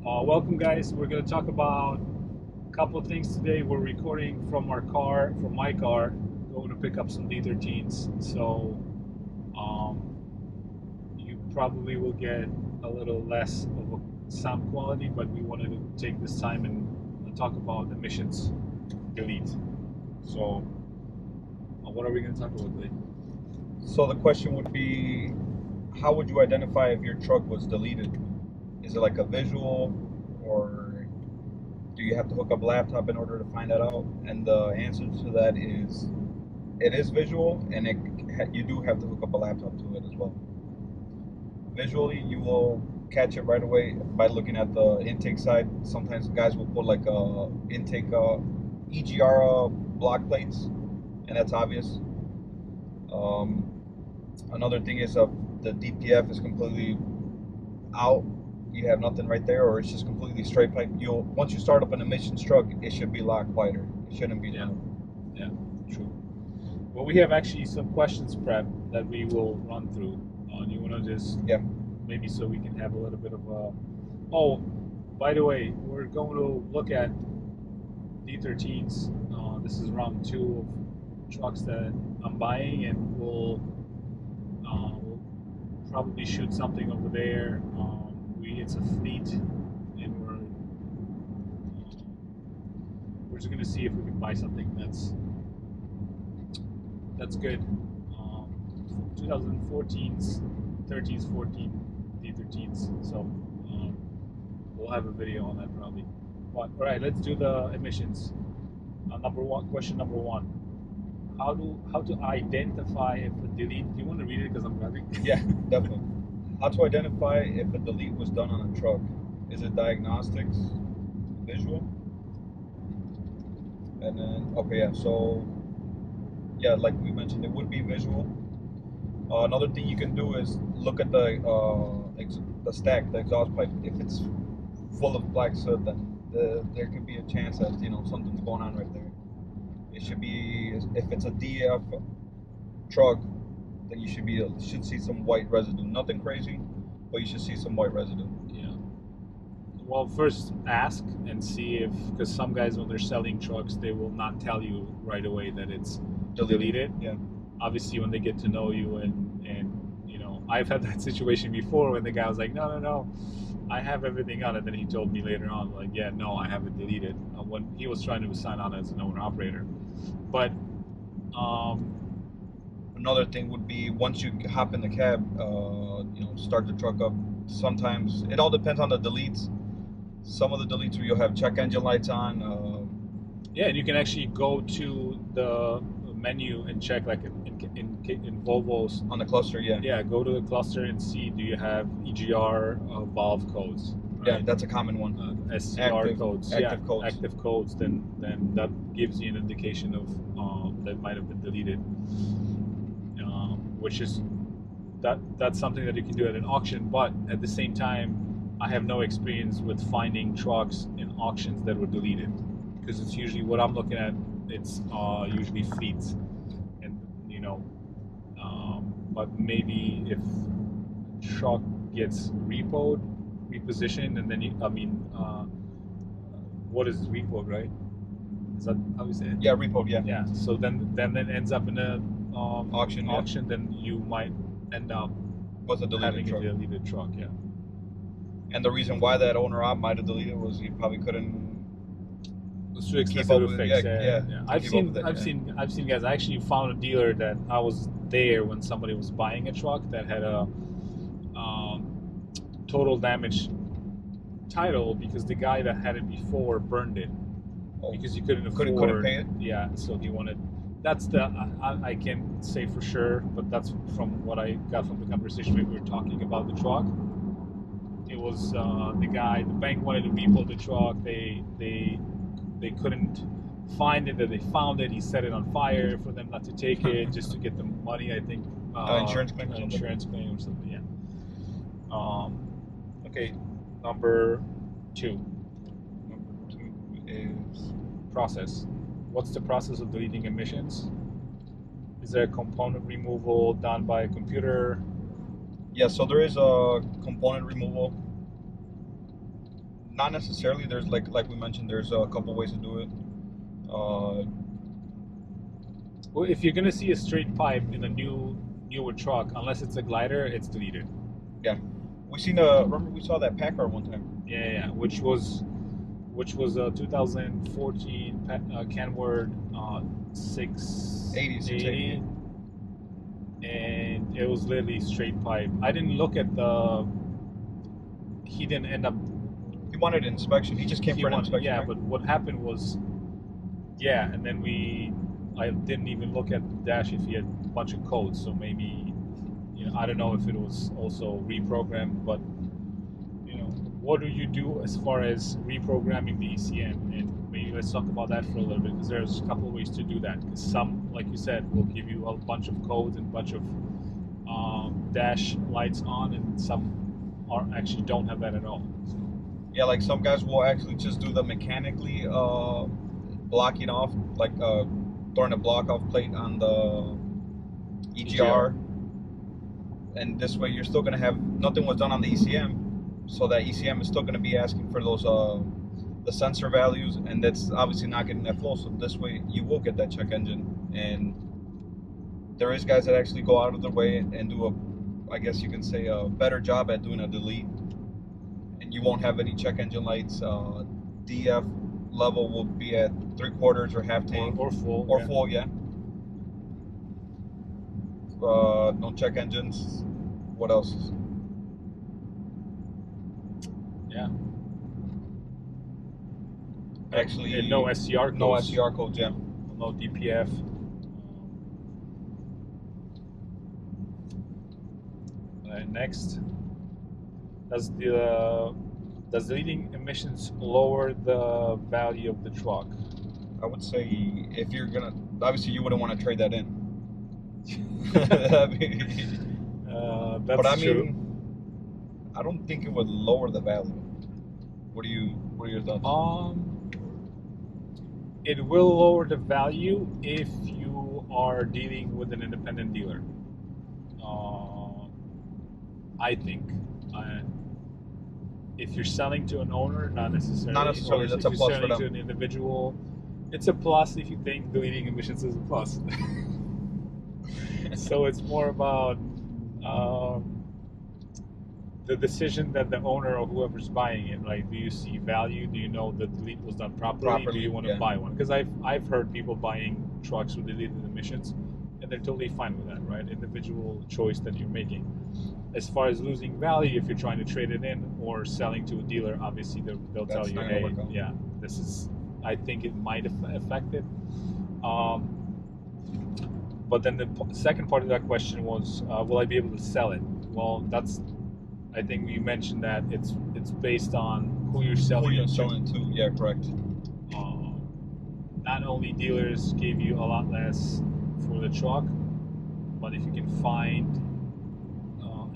Welcome, guys. We're going to talk about a couple of things today. We're recording from our car, from my car, going to pick up some D13s. So you probably will get a little less of a sound quality, but we wanted to take this time and talk about emissions delete. So what are we going to talk about today? So the question would be, how would you identify if your truck was deleted? Is it like a visual, or do you have to hook up a laptop in order to find that out? And the answer to that is, it is visual, and you do have to hook up a laptop to it as well. Visually, you will catch it right away by looking at the intake side. Sometimes guys will put like a intake EGR block plates, and that's obvious. Another thing is the DPF is completely out. You have nothing right there, or it's just completely straight pipe. Once you start up an emissions truck, it should be a lot quieter. It shouldn't be. Yeah, true. Well, we have actually some questions prepped that we will run through. You want to just maybe so we can have a little bit of a. Oh, by the way, we're going to look at D13s. This is round 2 of trucks that I'm buying, and we'll probably shoot something over there. It's a fleet, and we're just gonna see if we can buy something that's good. 2014s, 13s, 14 D13s. So we'll have a video on that probably. But all right, let's do the emissions. Question number one. How to identify if a delete? Do you want to read it because I'm driving? Yeah, definitely. How to identify if a delete was done on a truck? Is it diagnostics, visual? And then like we mentioned, it would be visual. Another thing you can do is look at the stack, the exhaust pipe. If it's full of black soot, then there could be a chance that something's going on right there. It should be, if it's a DF truck, then you should see some white residue. Nothing crazy, but you should see some white residue. Yeah. Well, first ask and see if, because some guys when they're selling trucks, they will not tell you right away that it's deleted. Yeah. Obviously, when they get to know you and I've had that situation before when the guy was like, no, I have everything on it. Then he told me later on, like, yeah, no, I have it deleted, when he was trying to sign on as an owner operator. But another thing would be, once you hop in the cab, start the truck up. Sometimes it all depends on the deletes. Some of the deletes where you'll have check engine lights on. Yeah, and you can actually go to the menu and check, like in Volvo's on the cluster. Yeah, go to the cluster and see, do you have EGR valve codes? Right? Yeah, that's a common one. SCR codes. Active codes. Active codes. Then that gives you an indication of that might have been deleted. Which is that's something that you can do at an auction, but at the same time, I have no experience with finding trucks in auctions that were deleted, because it's usually what I'm looking at. It's usually fleets, and but maybe if truck gets repositioned, and then what is repoed, right? Is that how we say it? Yeah, repoed. Yeah. So then it ends up in a auction. Yeah. Then you might end up with a deleted truck. A deleted truck. Yeah. And the reason why that owner op might have deleted was he probably couldn't. It's too expensive to fix. Yeah. I've seen guys. I actually found a dealer that I was there when somebody was buying a truck that had a total damage title, because the guy that had it before burned it because he couldn't pay it. Yeah, so he wanted. That's I can't say for sure, but that's from what I got from the conversation we were talking about the truck. It was the bank wanted to repo the truck. They couldn't find it. That they found it. He set it on fire for them not to take it, just to get the money. I think insurance claim. Insurance claim or something. Yeah. Okay. Number 2. Number 2 is process. What's the process of deleting emissions? Is there a component removal done by a computer? Yeah, so there is a component removal. Not necessarily. There's like we mentioned, there's a couple ways to do it. Well, if you're gonna see a straight pipe in a newer truck, unless it's a glider, it's deleted. Yeah, we seen remember we saw that Packard one time. Yeah, which was a 2014 Kenworth 680, and it was literally straight pipe. I didn't look at the. He didn't end up. He wanted an inspection. He just came for an inspection. Yeah, right? but what happened was, yeah, and then I didn't even look at the dash if he had a bunch of codes. So maybe, I don't know if it was also reprogrammed, but what do you do as far as reprogramming the ECM? And maybe let's talk about that for a little bit, because there's a couple of ways to do that. Because some, like you said, will give you a bunch of codes and a bunch of dash lights on, and some actually don't have that at all. So, yeah, like some guys will actually just do the mechanically blocking off, like throwing a block off plate on the EGR. And this way you're still going to have, nothing was done on the ECM, so that ECM is still going to be asking for those the sensor values, and that's obviously not getting that flow. So this way you will get that check engine. And there is guys that actually go out of their way and do I guess you can say a better job at doing a delete, and you won't have any check engine lights. DF level will be at 3/4 or half tank or full. Full, yeah. No check engines. What else? Yeah. Actually, and no SCR codes. No SCR codes, yeah. No DPF. Next, does deleting emissions lower the value of the truck? I would say if you're gonna, obviously you wouldn't want to trade that in. That's true. I don't think it would lower the value. What are your thoughts? It will lower the value if you are dealing with an independent dealer. I think. If you're selling to an owner, not necessarily. Not necessarily. That's a plus for them. If you're selling to an individual, it's a plus if you think deleting emissions is a plus. So it's more about the decision that the owner or whoever's buying it, right? Do you see value? Do you know the delete was done properly? Do you want to buy one? Because I've heard people buying trucks with deleted emissions, and they're totally fine with that, right? Individual choice that you're making. As far as losing value, if you're trying to trade it in or selling to a dealer, obviously they'll tell you, hey, yeah, this is. I think it might affect it. But then the second part of that question was, will I be able to sell it? Well, I think you mentioned that it's based on who you're selling it to. Yeah, correct. Not only dealers give you a lot less for the truck, but if you can find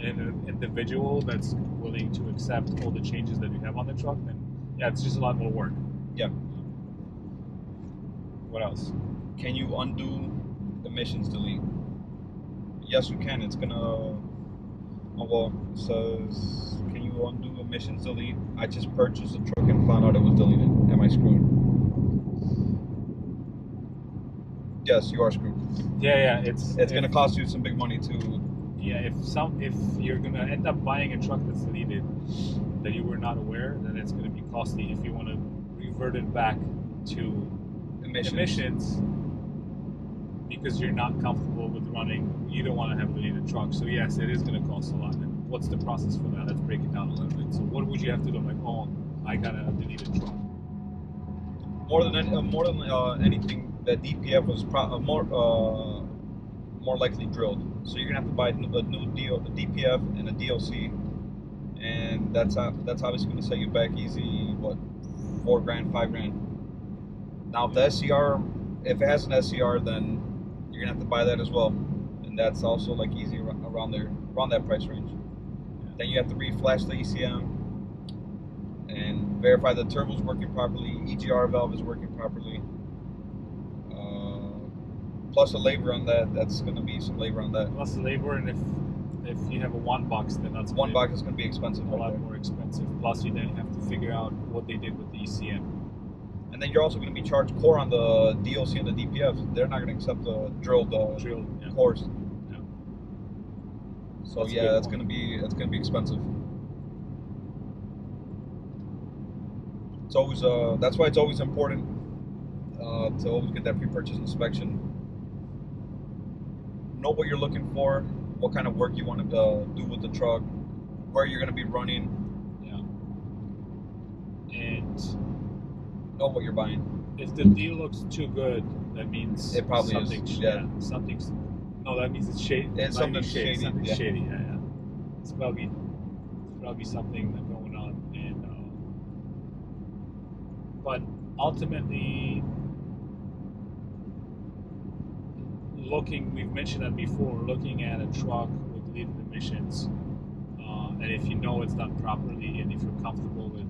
an individual that's willing to accept all the changes that you have on the truck, then yeah, it's just a lot more work. Yeah. What else? Can you undo emissions delete? Yes, you can. It's gonna. It says, can you undo emissions delete? I just purchased a truck and found out it was deleted. Am I screwed? Yes, you are screwed. Yeah. It's gonna cost you some big money to. Yeah, if you're gonna end up buying a truck that's deleted that you were not aware, then it's gonna be costly if you want to revert it back to emissions because you're not comfortable with running. You don't want to have a deleted truck, so yes, it is gonna cost a lot. And what's the process for that? Let's break it down a little bit. So what would you have to do? Like, I got a deleted truck. More than anything, the DPF was more likely drilled. So you're gonna have to buy a new DPF and a DLC, and that's obviously gonna set you back easy. What, $4,000, $5,000? Now if if it has an SCR, then you're gonna have to buy that as well, and that's also like easy around that price range. Then you have to reflash the ECM and verify the turbo's working properly, EGR valve is working properly. Plus the labor on that. That's going to be some labor on that. Plus the labor, and if you have a one box, then that's one box is going to be expensive. a lot more expensive. Plus, you then have to figure out what they did with the ECM. And then you're also going to be charged core on the DLC and the DPF. They're not going to accept the drilled cores. Yeah. So that's going to be expensive. It's always that's why it's always important to always get that pre-purchase inspection. Know what you're looking for, what kind of work you want to do with the truck, where you're going to be running. Yeah. And know what you're buying. If the deal looks too good, that means it probably something's, is. Yeah. Something's. No, that means it's shady. It's something shady. Something's shady. Yeah. It's probably something going on, and but ultimately, we've mentioned that before. Looking at a truck with deleted emissions, and if you know it's done properly, and if you're comfortable with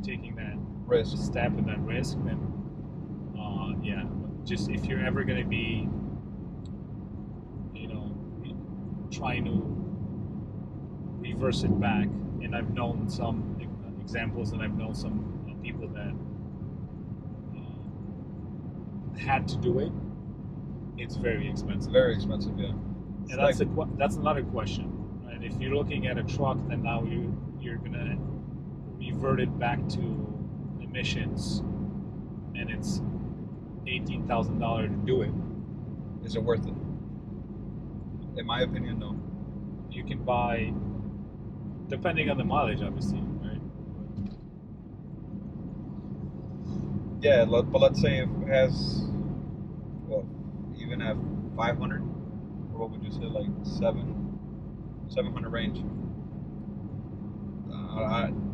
taking that risk, step and that risk, then just if you're ever going to be, trying to reverse it back, and I've known some examples, and I've known some people that had to do it. It's very expensive. Very expensive, yeah. And that's another question, right? If you're looking at a truck, then now you're gonna revert it back to emissions, and it's $18,000 to do it. Is it worth it? In my opinion, no. You can buy, depending on the mileage, obviously, right? Yeah, but let's say if it has, even at 500, or what would you say, like 700 range?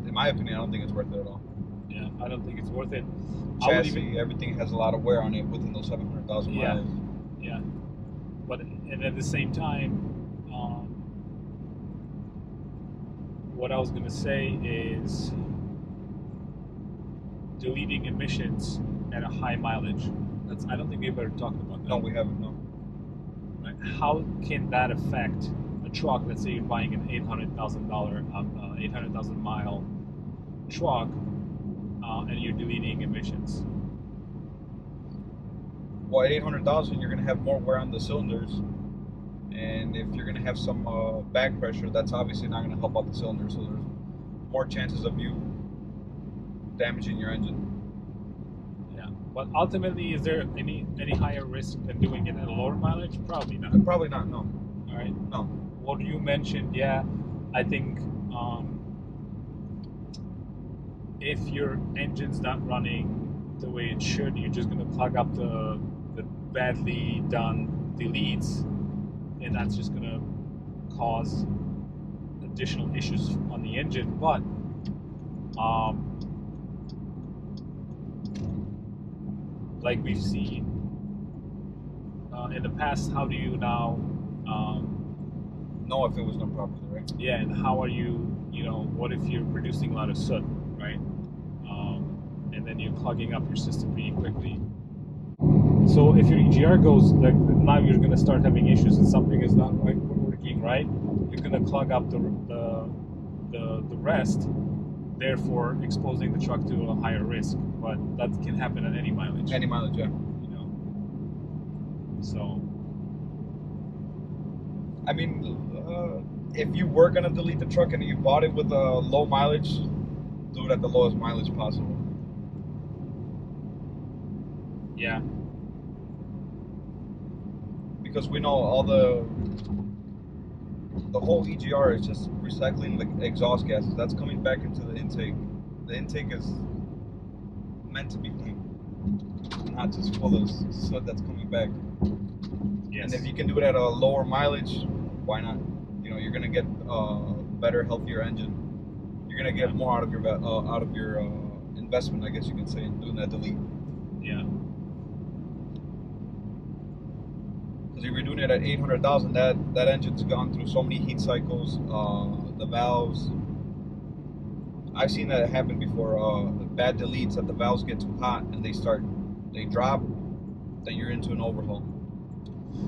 In my opinion, I don't think it's worth it at all. Yeah, I don't think it's worth it. Chassis, everything has a lot of wear on it within those 700,000 miles. Yeah, and at the same time, what I was going to say is deleting emissions at a high mileage. I don't think we've ever talked about that. No, we haven't. No. Right? How can that affect a truck? Let's say you're buying an $800,000 mile truck, and you're deleting emissions. Well, at 800,000, you're going to have more wear on the cylinders, and if you're going to have some back pressure, that's obviously not going to help out the cylinder. So there's more chances of you damaging your engine. Yeah, but ultimately, is there any higher risk than doing it at a lower mileage? Probably not. Probably not. No. All right. No. What you mentioned, I think if your engine's not running the way it should, you're just going to plug up the badly done deletes, and that's just going to cause additional issues on the engine. But like we've seen in the past, how do you now know if it was done properly, right? Yeah, and how are you, what if you're producing a lot of soot, right? And then you're clogging up your system pretty quickly. So if your EGR goes, like, now you're going to start having issues and something is not working right, you're going to clog up the rest, therefore exposing the truck to a higher risk. But that can happen at any mileage. Any mileage, yeah. So, I mean, if you were going to delete the truck and you bought it with a low mileage, do it at the lowest mileage possible. Yeah. Because we know all the whole EGR is just recycling the exhaust gases. That's coming back into the intake. The intake is meant to be clean, not just full of soot that's coming back. Yes. And if you can do it at a lower mileage, why not? You're gonna get a better, healthier engine. You're gonna get more out of your investment, I guess you can say, in doing that delete. Yeah. Because if you're doing it at 800,000, that engine's gone through so many heat cycles. The valves, I've seen that happen before. Bad deletes, that the valves get too hot and they drop. Then you're into an overhaul.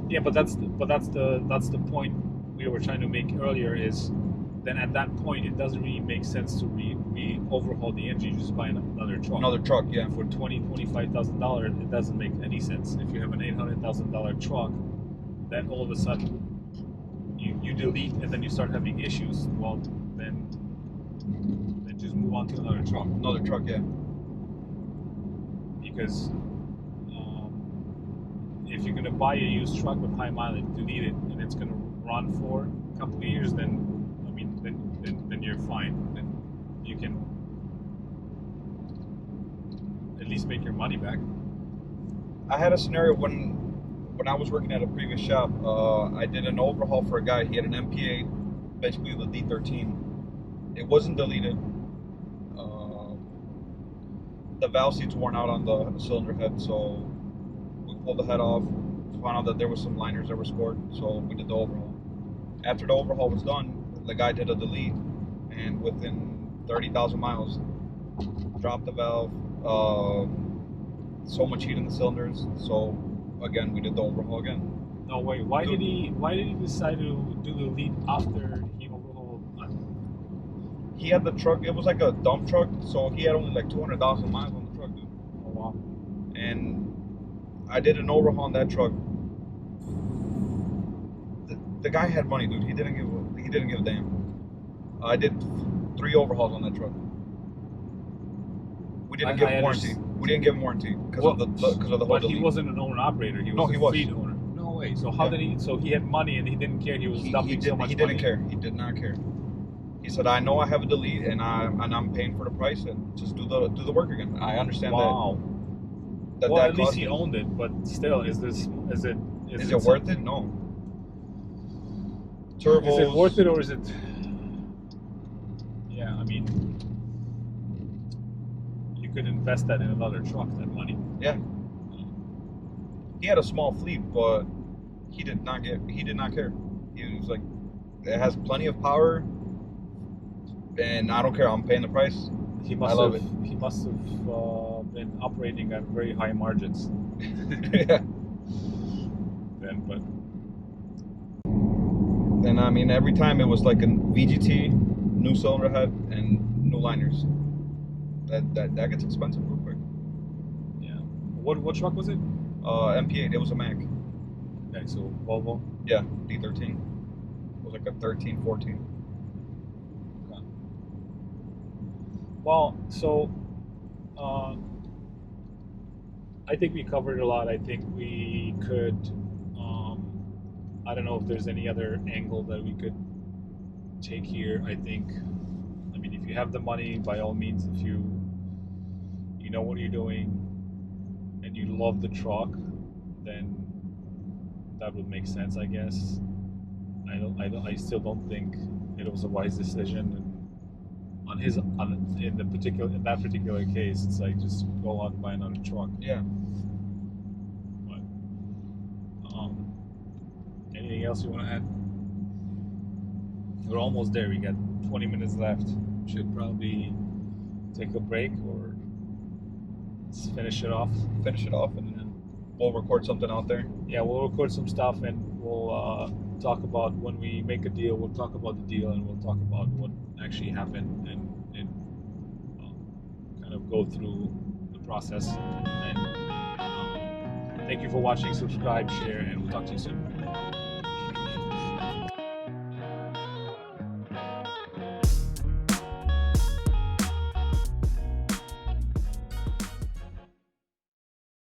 Yeah, but that's the point we were trying to make earlier is, then at that point it doesn't really make sense to overhaul the engine. You just buy another truck. Another truck, yeah. For $25,000, it doesn't make any sense. If you have an $800,000 truck, then all of a sudden you delete and then you start having issues. Well, then just move on to another truck. Another truck, yeah. Because if you're gonna buy a used truck with high mileage, delete it, and it's gonna run for a couple of years, then I mean, then you're fine. Then you can at least make your money back. I had a scenario when I was working at a previous shop. I did an overhaul for a guy. He had an MP8, basically the D13. It wasn't deleted. The valve seat's worn out on the cylinder head, so we pulled the head off. Found out that there was some liners that were scored, so we did the overhaul. After the overhaul was done, the guy did a delete, and within 30,000 miles, dropped the valve. So much heat in the cylinders, so again we did the overhaul again. No way. Why did he decide to do the delete after he overhauled? He had the truck. It was like a dump truck, so he had only like 200,000 miles on the truck, dude. Oh wow. And I did an overhaul on that truck. The guy had money, dude. He didn't give a damn. I did 3 overhauls on that truck. We didn't give him warranty. We didn't give him warranty because of the whole But delete. he wasn't an owner operator. He was a fleet owner. No way. So how did he? So he had money and he didn't care. He was dumping so much money. He didn't care. He did not care. He said, "I know I have a delete, and I'm paying for the price, and just do the work again." I understand wow. that. Well, that at least cost he me. owned it, but still, is it worth it? No. Turbos. Is it worth it, or is it? Yeah, I mean, you could invest that in another truck. That money. Yeah. He had a small fleet, but he did not care. He was like, it has plenty of power, and I don't care. I'm paying the price. He must have been operating at very high margins. Yeah. Then, but. And I mean, every time it was like a VGT, new cylinder head, and new liners. That gets expensive real quick. Yeah. What truck was it? MP8. It was a Mac. Okay, so Volvo. Yeah, D13. It was like a 13, 14. Okay. Well, so I think we covered a lot. I think we could. I don't know if there's any other angle that we could take here. I mean, if you have the money, by all means, if you know what you're doing and you love the truck, then that would make sense, I guess. I still don't think it was a wise decision. And in that particular case, it's like just go out and buy another truck. Yeah. But anything else you want to add? We're almost there. We got 20 minutes left. Should probably take a break or finish it off. Finish it off, and then we'll record something out there. Yeah, we'll record some stuff, and we'll talk about when we make a deal. We'll talk about the deal, and we'll talk about what actually happened, and kind of go through the process. And thank you for watching. Subscribe, share, and we'll talk to you soon.